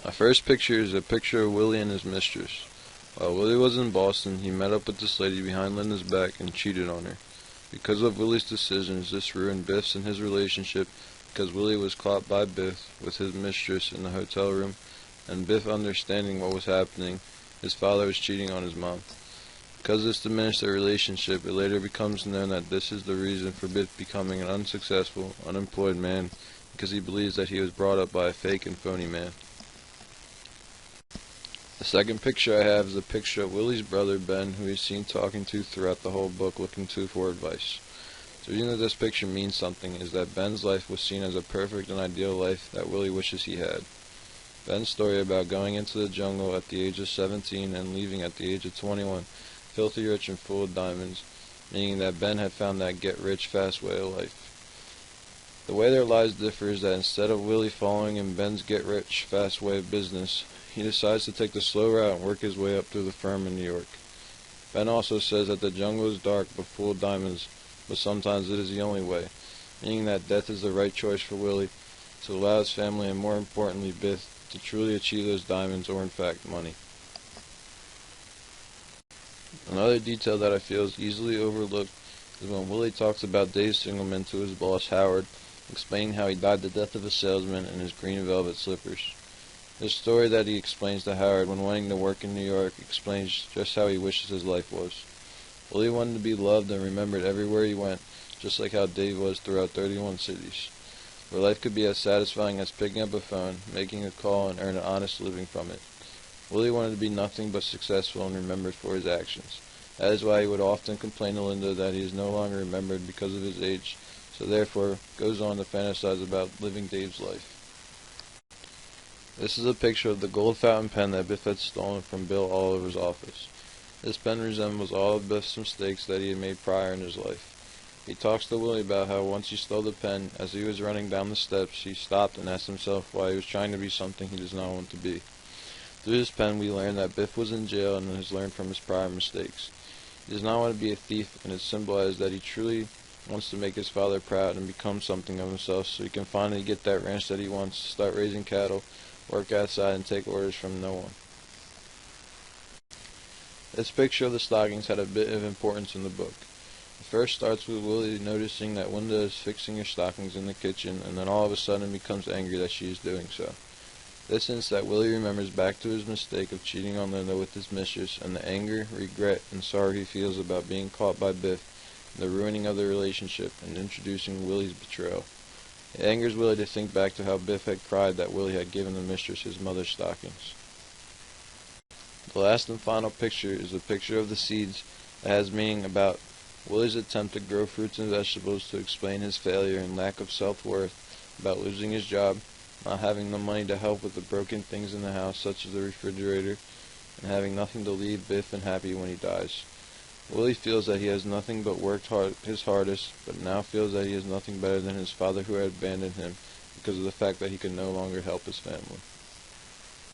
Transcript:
My first picture is a picture of Willie and his mistress. While Willie was in Boston, he met up with this lady behind Linda's back and cheated on her. Because of Willie's decisions, this ruined Biff's and his relationship because Willie was caught by Biff with his mistress in the hotel room, and Biff understanding what was happening, his father was cheating on his mom. Because this diminished their relationship, it later becomes known that this is the reason for Biff becoming an unsuccessful, unemployed man, because he believes that he was brought up by a fake and phony man. The second picture I have is a picture of Willie's brother Ben, who is seen talking to throughout the whole book looking to for advice. The reason that this picture means something is that Ben's life was seen as a perfect and ideal life that Willie wishes he had. Ben's story about going into the jungle at the age of 17 and leaving at the age of 21, filthy rich and full of diamonds, meaning that Ben had found that get-rich-fast way of life. The way their lives differ is that instead of Willie following in Ben's get-rich-fast way of business, he decides to take the slow route and work his way up through the firm in New York. Ben also says that the jungle is dark but full of diamonds, but sometimes it is the only way, meaning that death is the right choice for Willie to allow his family and more importantly Biff to truly achieve those diamonds or in fact money. Another detail that I feel is easily overlooked is when Willie talks about Dave Singelman to his boss Howard, explaining how he died the death of a salesman in his green velvet slippers. This story that he explains to Howard when wanting to work in New York explains just how he wishes his life was. Willie wanted to be loved and remembered everywhere he went, just like how Dave was throughout 31 cities, where life could be as satisfying as picking up a phone, making a call, and earn an honest living from it. Willie wanted to be nothing but successful and remembered for his actions. That is why he would often complain to Linda that he is no longer remembered because of his age, so therefore goes on to fantasize about living Dave's life. This is a picture of the gold fountain pen that Biff had stolen from Bill Oliver's office. This pen resembles all of Biff's mistakes that he had made prior in his life. He talks to Willie about how once he stole the pen, as he was running down the steps, he stopped and asked himself why he was trying to be something he does not want to be. Through this pen, we learn that Biff was in jail and has learned from his prior mistakes. He does not want to be a thief, and it symbolizes that he truly wants to make his father proud and become something of himself so he can finally get that ranch that he wants, start raising cattle, work outside, and take orders from no one. This picture of the stockings had a bit of importance in the book. It first starts with Willie noticing that Linda is fixing her stockings in the kitchen, and then all of a sudden becomes angry that she is doing so. This hints that Willie remembers back to his mistake of cheating on Linda with his mistress, and the anger, regret, and sorrow he feels about being caught by Biff, and the ruining of their relationship, and introducing Willie's betrayal. It angers Willie to think back to how Biff had cried that Willie had given the mistress his mother's stockings. The last and final picture is a picture of the seeds that has meaning about Willie's attempt to grow fruits and vegetables to explain his failure and lack of self-worth, about losing his job, not having the money to help with the broken things in the house such as the refrigerator, and having nothing to leave Biff and Happy when he dies. Willie feels that he has nothing but worked his hardest, but now feels that he is nothing better than his father who had abandoned him because of the fact that he could no longer help his family.